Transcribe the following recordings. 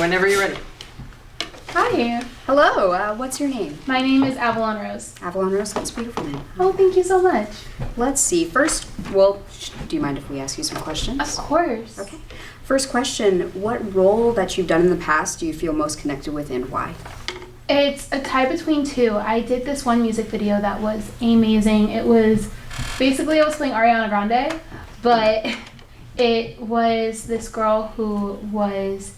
Whenever you're ready. Hi. Hello, what's your name? My name is Avalon Rose. Avalon Rose, that's a beautiful name. Oh, thank you so much. Let's see. First, well, do you mind if we ask you some questions? Of course. Okay. First question, what role that you've done in the past do you feel most connected with and why? It's a tie between two. I did this one music video that was amazing. It was basically I was playing Ariana Grande, but it was this girl who was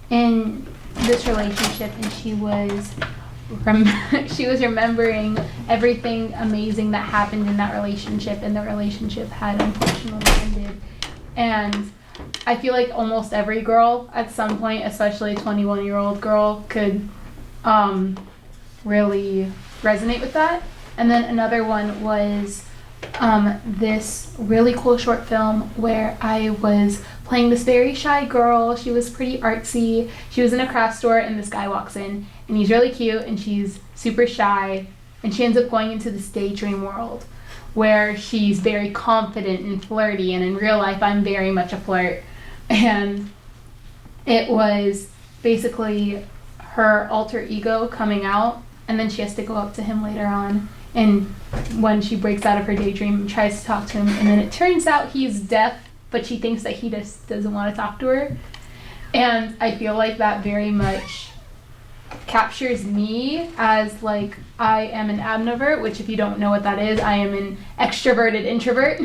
in this relationship and she was remembering everything amazing that happened in that relationship, and the relationship had unfortunately ended. And I feel like almost every girl at some point, especially a 21-year-old girl, could really resonate with that. And then another one was this really cool short film where I was playing this very shy girl. She was pretty artsy. She was in a craft store and this guy walks in and he's really cute and she's super shy, and she ends up going into this daydream world where she's very confident and flirty, and in real life I'm very much a flirt. And it was basically her alter ego coming out, and then she has to go up to him later on, and when she breaks out of her daydream and tries to talk to him, and then it turns out he's deaf, but she thinks that he just doesn't want to talk to her. And I feel like that very much captures me as, like, I am an ambivert, which if you don't know what that is, I am an extroverted introvert.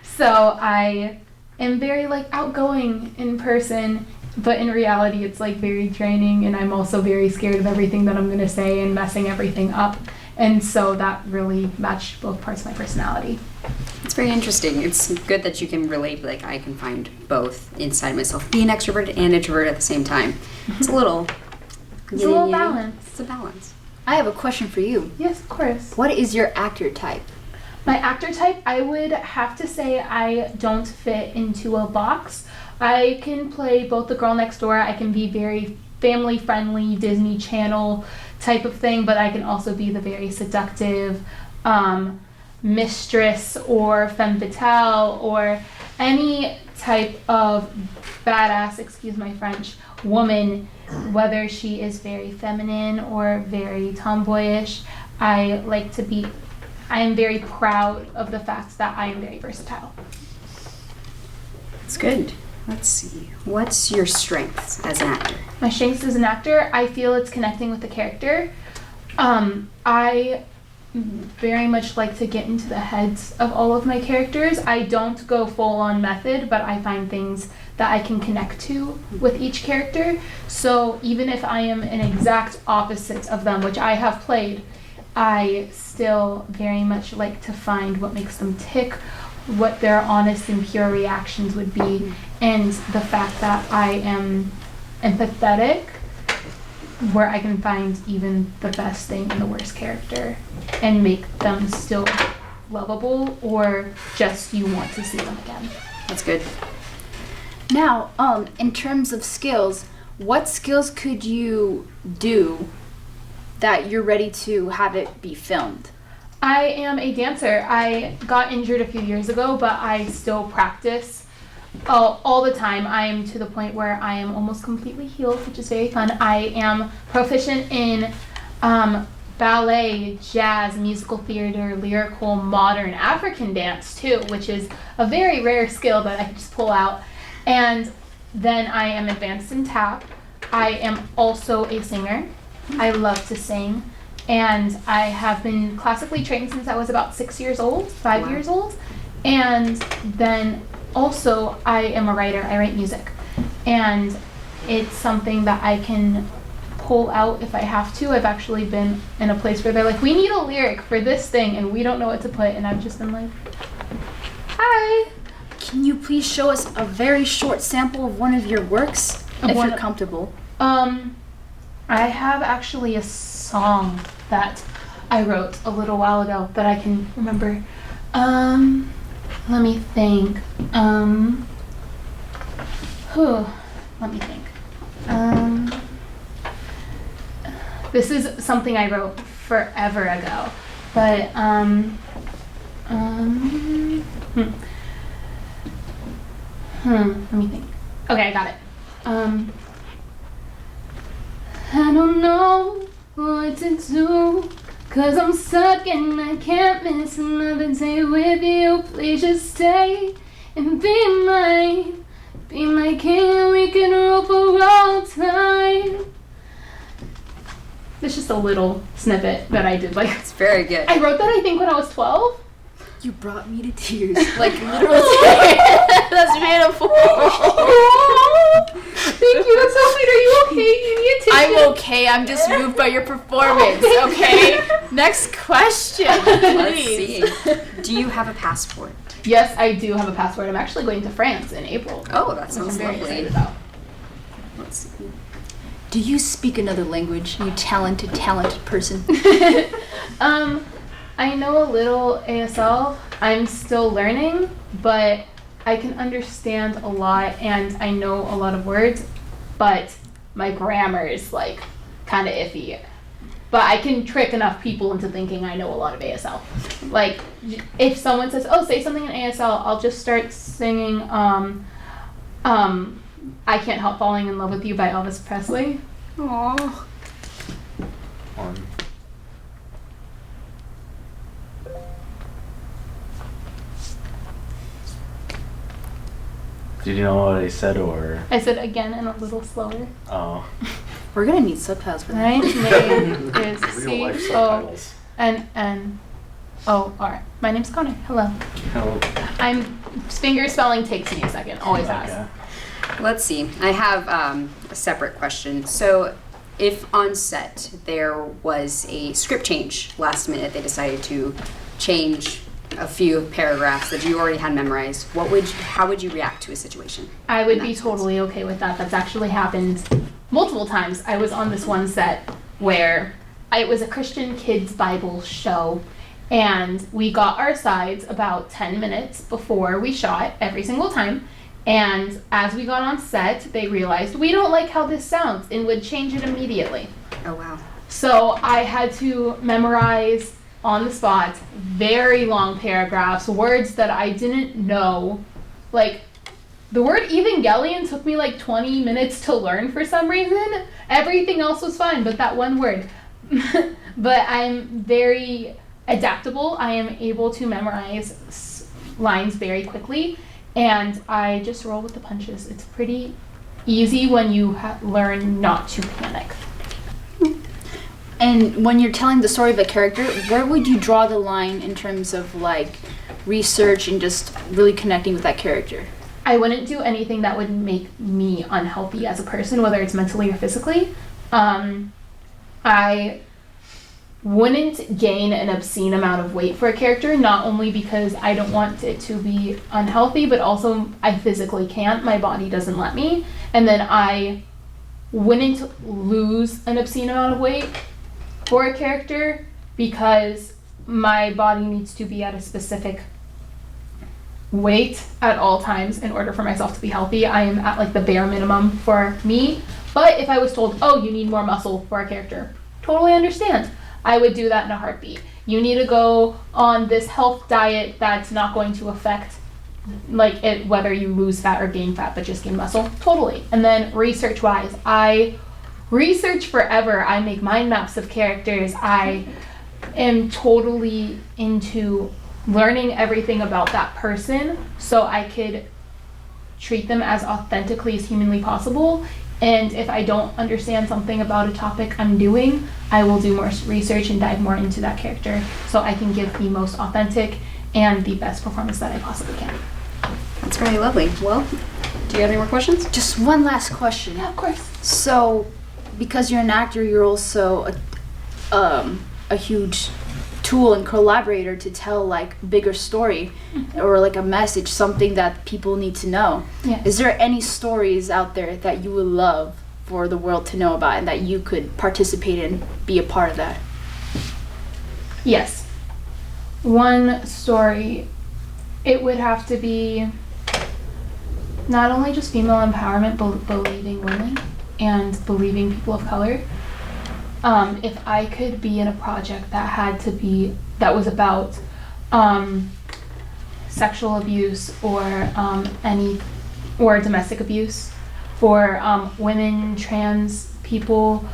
So I am very, like, outgoing in person, but in reality it's, like, very draining, and I'm also very scared of everything that I'm going to say and messing everything up. And so that really matched both parts of my personality. It's very interesting. It's good that you can relate, like I can find both inside myself, being extroverted and introvert at the same time. It's a little... It's a little balance. It's a balance. I have a question for you. Yes, of course. What is your actor type? My actor type, I would have to say I don't fit into a box. I can play both the girl next door. I can be very family-friendly, Disney Channel type of thing, but I can also be the very seductive mistress or femme fatale or any type of badass, excuse my French, woman, whether she is very feminine or very tomboyish. I am very proud of the fact that I am very versatile. That's good. Let's see. What's your strengths as an actor? My strengths as an actor, I feel it's connecting with the character. I very much like to get into the heads of all of my characters. I don't go full on method, but I find things that I can connect to with each character. So even if I am an exact opposite of them, which I have played, I still very much like to find what makes them tick, what their honest and pure reactions would be, and the fact that I am empathetic, where I can find even the best thing in the worst character and make them still lovable or just you want to see them again. That's good. Now, in terms of skills, what skills could you do that you're ready to have it be filmed? I am a dancer. I got injured a few years ago, but I still practice all the time. I am to the point where I am almost completely healed, which is very fun. I am proficient in ballet, jazz, musical theater, lyrical, modern, African dance too, which is a very rare skill that I can just pull out. And then I am advanced in tap. I am also a singer. I love to sing. And I have been classically trained since I was about 6 years old, 5 years old. And then also I am a writer. I write music. And it's something that I can pull out if I have to. I've actually been in a place where they're like, we need a lyric for this thing and we don't know what to put. And I've just been like, hi. Can you please show us a very short sample of one of your works, if you're comfortable? I have actually a song that I wrote a little while ago that I can remember. Let me think. Let me think. This is something I wrote forever ago, but let me think. Okay, I got it. I don't know what to do, 'cause I'm stuck and I can't miss another day with you. Please just stay and be mine. Be my king, we can rule for all time. It's just a little snippet that I did. Like, It's very good. I wrote that I think when I was 12. You brought me to tears. Like, literally. That's beautiful. Thank you, that's so sweet. Are you okay? You need a tissue? I'm okay. I'm just moved by your performance, okay? Next question, Let's please. see. Do you have a passport? Yes, I do have a passport. I'm actually going to France in April. Oh, that Which sounds I'm very lovely. excited about. Let's see. Do you speak another language, you talented person? I know a little ASL. I'm still learning, but I can understand a lot and I know a lot of words, but my grammar is like kind of iffy. But I can trick enough people into thinking I know a lot of ASL. Like, if someone says, "Oh, say something in ASL," I'll just start singing "I Can't Help Falling in Love with You" by Elvis Presley. Aww. One. Did you know what I said, or? I said again and a little slower. Oh. We're gonna need subtitles for that. My name is Real life subtitles. CONNOR. My name's Connor. Hello. Hello. Finger spelling takes me a second. Always has. Okay. Let's see. I have a separate question. So, if on set there was a script change last minute, they decided to change a few paragraphs that you already had memorized, how would you react to a situation? I would in be that totally okay with that. That's actually happened multiple times. I was on this one set where it was a Christian kids Bible show, and we got our sides about 10 minutes before we shot every single time. And as we got on set, they realized we don't like how this sounds and would change it immediately. Oh, wow. So I had to memorize on the spot very long paragraphs, words that I didn't know. Like, the word Evangelion took me like 20 minutes to learn for some reason. Everything else was fine, but that one word. But I'm very adaptable. I am able to memorize lines very quickly, and I just roll with the punches. It's pretty easy when you learn not to panic. And when you're telling the story of a character, where would you draw the line in terms of like research and just really connecting with that character? I wouldn't do anything that would make me unhealthy as a person, whether it's mentally or physically. I wouldn't gain an obscene amount of weight for a character, not only because I don't want it to be unhealthy, but also I physically can't. My body doesn't let me. And then I wouldn't lose an obscene amount of weight for a character because my body needs to be at a specific weight at all times in order for myself to be healthy. I am at like the bare minimum for me. But if I was told, "Oh, you need more muscle for a character," totally understand. I would do that in a heartbeat. You need to go on this health diet that's not going to affect like it, whether you lose fat or gain fat, but just gain muscle. Totally. And then research wise, I research forever. I make mind maps of characters. I am totally into learning everything about that person so I could treat them as authentically as humanly possible. And if I don't understand something about a topic I'm doing, I will do more research and dive more into that character so I can give the most authentic and the best performance that I possibly can. That's very lovely. Well, do you have any more questions? Just one last question. Yeah, of course. So, because you're an actor, you're also a huge tool and collaborator to tell like bigger story or like a message, something that people need to know. Yeah. Is there any stories out there that you would love for the world to know about and that you could participate in, be a part of that? Yes. One story, it would have to be not only just female empowerment, but believing women and believing people of color. If I could be in a project that was about sexual abuse or domestic abuse for women, trans people,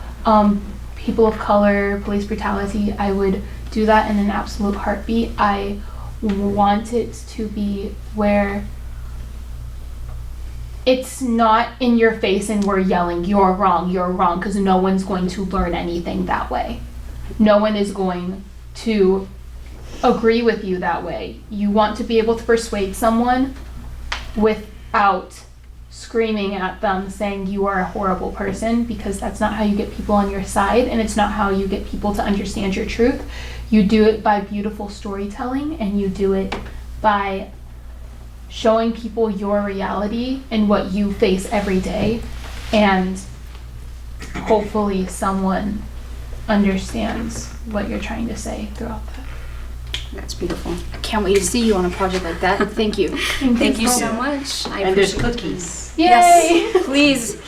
people of color, police brutality, I would do that in an absolute heartbeat. I want it to be where it's not in your face and we're yelling, you're wrong, because no one's going to learn anything that way. No one is going to agree with you that way. You want to be able to persuade someone without screaming at them saying you are a horrible person, because that's not how you get people on your side, and it's not how you get people to understand your truth. You do it by beautiful storytelling, and you do it by showing people your reality and what you face every day, and hopefully someone understands what you're trying to say throughout that. That's beautiful. I can't wait to see you on a project like that. Thank you. Thank you so much. I And there's appreciate it. cookies. Yay! Yes, please